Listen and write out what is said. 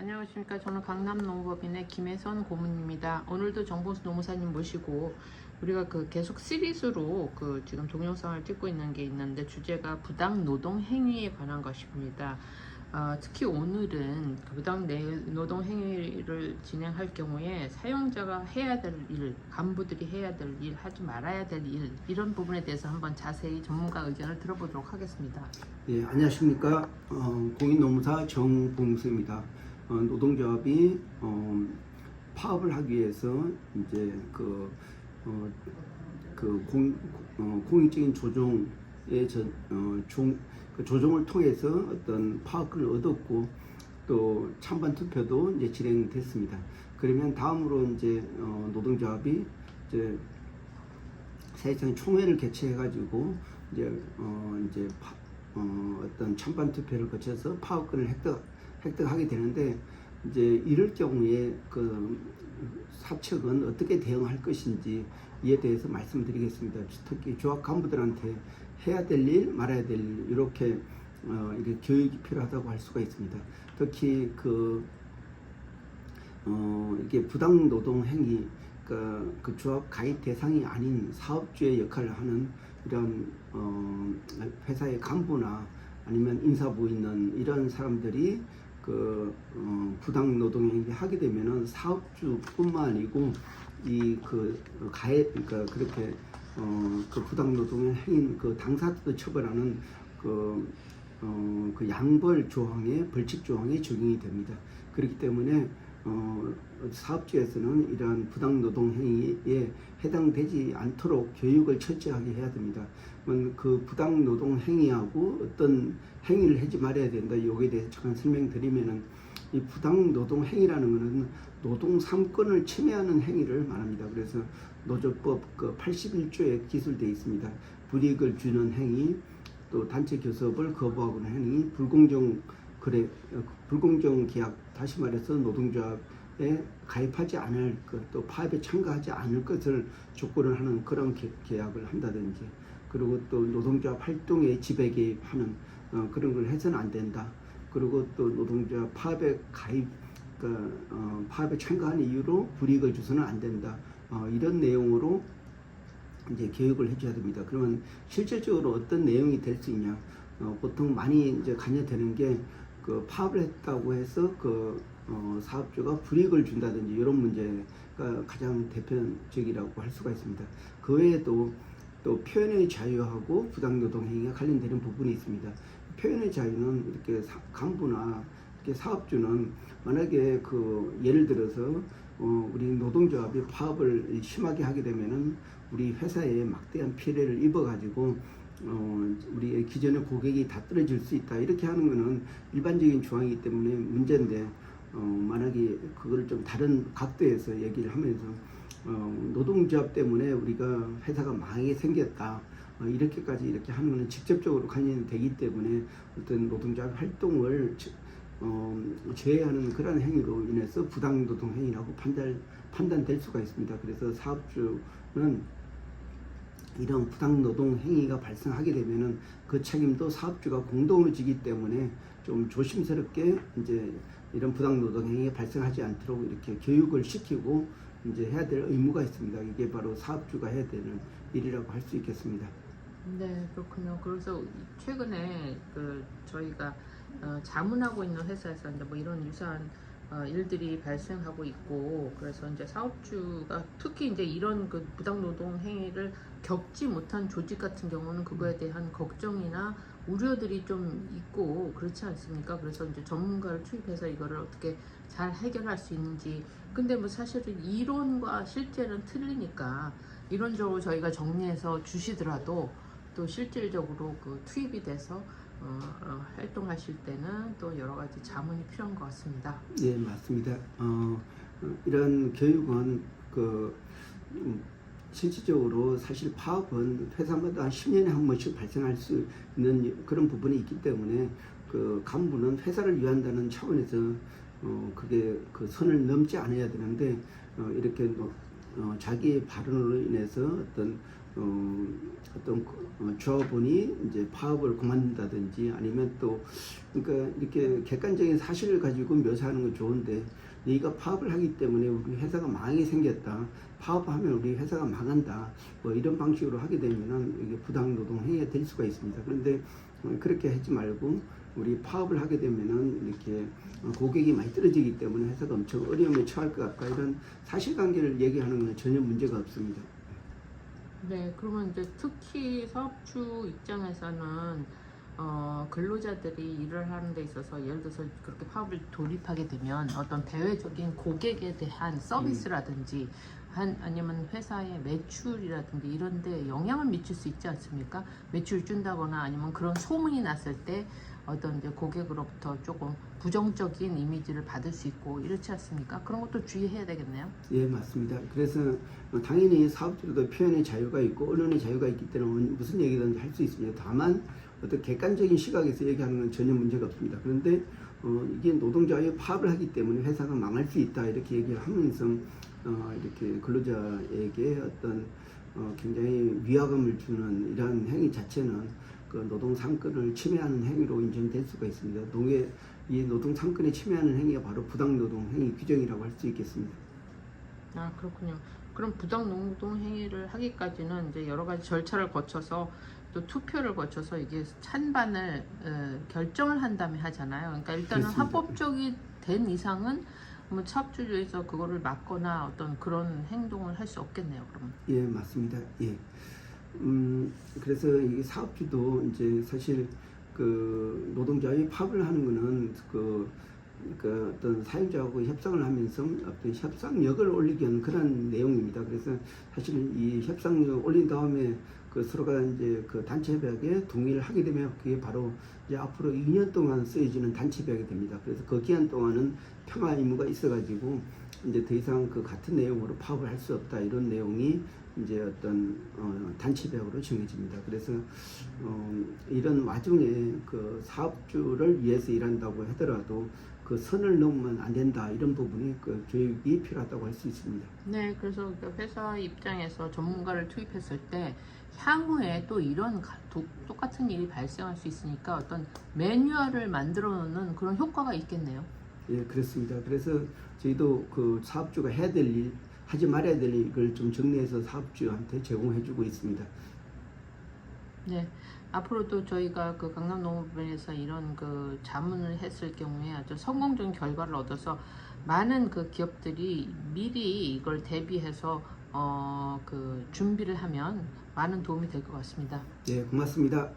안녕하십니까. 저는 강남농업법인의 김혜선 고문입니다. 오늘도 정봉수 노무사님 모시고 우리가 계속 시리즈로 지금 동영상을 찍고 있는 게 있는데 주제가 부당 노동 행위에 관한 것입니다. 특히 오늘은 부당 노동 행위를 진행할 경우에 사용자가 해야 될 일, 간부들이 해야 될 일, 하지 말아야 될 일, 이런 부분에 대해서 한번 자세히 전문가 의견을 들어보도록 하겠습니다. 예, 안녕하십니까. 공인노무사 정봉수입니다. 노동조합이 파업을 하기 위해서 이제 공익적인 조정의 조정을 통해서 어떤 파업권을 얻었고 또 찬반 투표도 이제 진행됐습니다. 그러면 다음으로 이제 노동조합이 이제 사실상 총회를 개최해가지고 이제 어떤 찬반 투표를 거쳐서 파업권을 획득하게 되는데, 이제 이럴 경우에 사측은 어떻게 대응할 것인지 이에 대해서 말씀드리겠습니다. 특히 조합 간부들한테 해야 될 일, 말아야 될 일, 이렇게 교육이 필요하다고 할 수가 있습니다. 특히 이게 부당 노동 행위, 그 조합 가입 대상이 아닌 사업주의 역할을 하는 이런 회사의 간부나 아니면 인사부에 있는 이런 사람들이 부당 노동 행위 하게 되면은 사업주뿐만 아니고 그렇게 부당 노동의 행위 당사자도 처벌하는 양벌 조항의 벌칙 조항이 적용이 됩니다. 그렇기 때문에 사업주에서는 이러한 부당 노동 행위에 해당되지 않도록 교육을 철저하게 해야 됩니다. 그 부당 노동 행위하고 어떤 행위를 하지 말아야 된다, 여기에 대해서 잠깐 설명드리면은, 이 부당 노동 행위라는 것은 노동 3권을 침해하는 행위를 말합니다. 그래서 노조법 81조에 기술되어 있습니다. 불이익을 주는 행위, 또 단체 교섭을 거부하는 행위, 불공정 계약, 다시 말해서 노동조합에 가입하지 않을 것, 또 파업에 참가하지 않을 것을 조건을 하는 그런 계약을 한다든지, 그리고 또 노동조합 활동에 지배 개입하는 그런 걸 해서는 안 된다. 그리고 또 노동조합 파업에 파업에 참가하는 이유로 불이익을 줘서는 안 된다. 이런 내용으로 이제 교육을 해줘야 됩니다. 그러면 실질적으로 어떤 내용이 될 수 있냐? 보통 많이 이제 관여되는 게 파업을 했다고 해서 사업주가 불이익을 준다든지 이런 문제가 가장 대표적이라고 할 수가 있습니다. 그 외에도 또 표현의 자유하고 부당노동 행위가 관련되는 부분이 있습니다. 표현의 자유는 이렇게 간부나 이렇게 사업주는 만약에 예를 들어서 우리 노동조합이 파업을 심하게 하게 되면은 우리 회사에 막대한 피해를 입어가지고 우리 기존의 고객이 다 떨어질 수 있다, 이렇게 하는 것은 일반적인 조항이기 때문에 문제인데, 만약에 그걸 좀 다른 각도에서 얘기를 하면서 노동조합 때문에 우리가 회사가 망하게 생겼다, 이렇게까지 이렇게 하는 것은 직접적으로 관련이 되기 때문에 어떤 노동조합 활동을 제외하는 그런 행위로 인해서 부당노동 행위라고 판단될 수가 있습니다. 그래서 사업주는 이런 부당노동 행위가 발생하게 되면은 그 책임도 사업주가 공동으로 지기 때문에 좀 조심스럽게 이제 이런 부당노동 행위가 발생하지 않도록 이렇게 교육을 시키고 이제 해야 될 의무가 있습니다. 이게 바로 사업주가 해야 되는 일이라고 할 수 있겠습니다. 네, 그렇군요. 그래서 최근에 저희가 자문하고 있는 회사에서 이제 뭐 이런 유사한 일들이 발생하고 있고, 그래서 이제 사업주가 특히 이제 이런 부당노동 행위를 겪지 못한 조직 같은 경우는 그거에 대한 걱정이나 우려들이 좀 있고 그렇지 않습니까? 그래서 이제 전문가를 투입해서 이거를 어떻게 잘 해결할 수 있는지. 근데 뭐 사실은 이론과 실제는 틀리니까 이론적으로 저희가 정리해서 주시더라도 또 실질적으로 투입이 돼서 활동하실 때는 또 여러 가지 자문이 필요한 것 같습니다. 네, 맞습니다. 이런 교육은 실질적으로 사실 파업은 회사마다 한 10년에 한 번씩 발생할 수 있는 그런 부분이 있기 때문에 간부는 회사를 위한다는 차원에서 그게 선을 넘지 않아야 되는데, 이렇게 자기의 발언으로 인해서 어떤 어떤 조합원이 이제 파업을 그만둔다든지 아니면 또 그러니까 이렇게 객관적인 사실을 가지고 묘사하는 건 좋은데 네가 파업을 하기 때문에 우리 회사가 망하게 생겼다. 파업하면 우리 회사가 망한다. 뭐 이런 방식으로 하게 되면은 이게 부당 노동 행위가 될 수가 있습니다. 그런데 그렇게 하지 말고 우리 파업을 하게 되면은 이렇게 고객이 많이 떨어지기 때문에 회사가 엄청 어려움에 처할 것 같다. 이런 사실관계를 얘기하는 건 전혀 문제가 없습니다. 네, 그러면 이제 특히 사업주 입장에서는 근로자들이 일을 하는 데 있어서 예를 들어서 그렇게 파업을 돌입하게 되면 어떤 대외적인 고객에 대한 서비스라든지 아니면 회사의 매출이라든지 이런 데 영향을 미칠 수 있지 않습니까? 매출 준다거나 아니면 그런 소문이 났을 때 어떤 이제 고객으로부터 조금 부정적인 이미지를 받을 수 있고 이렇지 않습니까? 그런 것도 주의해야 되겠네요. 예, 맞습니다. 그래서 당연히 사업주도 표현의 자유가 있고 언론의 자유가 있기 때문에 무슨 얘기든지 할 수 있습니다. 다만 어떤 객관적인 시각에서 얘기하는 건 전혀 문제가 없습니다. 그런데 이게 노동자의 파업을 하기 때문에 회사가 망할 수 있다 이렇게 얘기를 하면서 이렇게 근로자에게 어떤 굉장히 위화감을 주는 이러한 행위 자체는 그 노동 상권을 침해하는 행위로 인정될 수가 있습니다. 이 노동 상권에 침해하는 행위가 바로 부당 노동 행위 규정이라고 할 수 있겠습니다. 아, 그렇군요. 그럼 부당 노동 행위를 하기까지는 이제 여러 가지 절차를 거쳐서 또 투표를 거쳐서 이게 찬반을 결정을 한 다음에 하잖아요. 그러니까 일단은 그렇습니다. 합법적이 된 이상은 뭐 사업주에서 그거를 막거나 어떤 그런 행동을 할 수 없겠네요. 그러면. 예, 맞습니다. 예. 그래서 이 사업주도 이제 사실 그 노동자의 파업을 하는 거는 그 어떤 사용자하고 협상을 하면서 어떤 협상력을 올리기 위한 그런 내용입니다. 그래서 사실 이 협상력 올린 다음에 그 서로가 이제 그 단체 협약에 동의를 하게 되면 그게 바로 이제 앞으로 2년 동안 쓰여지는 단체 협약이 됩니다. 그래서 그 기간 동안은 평화 의무가 있어가지고 이제 더 이상 그 같은 내용으로 파업을 할 수 없다 이런 내용이 이제 어떤 단체 협약으로 정해집니다. 그래서 이런 와중에 그 사업주를 위해서 일한다고 하더라도 그 선을 넘으면 안 된다 이런 부분이 그 교육이 필요하다고 할 수 있습니다. 네, 그래서 그 회사 입장에서 전문가를 투입했을 때 향후에 또 이런 똑같은 일이 발생할 수 있으니까 어떤 매뉴얼을 만들어 놓는 그런 효과가 있겠네요. 예, 그렇습니다. 그래서 저희도 그 사업주가 해야 될 일, 하지 말아야 될 일을 좀 정리해서 사업주한테 제공해주고 있습니다. 네, 앞으로도 저희가 그 강남농업원에서 이런 그 자문을 했을 경우에 아주 성공적인 결과를 얻어서 많은 그 기업들이 미리 이걸 대비해서 그 준비를 하면 많은 도움이 될 것 같습니다. 예, 고맙습니다.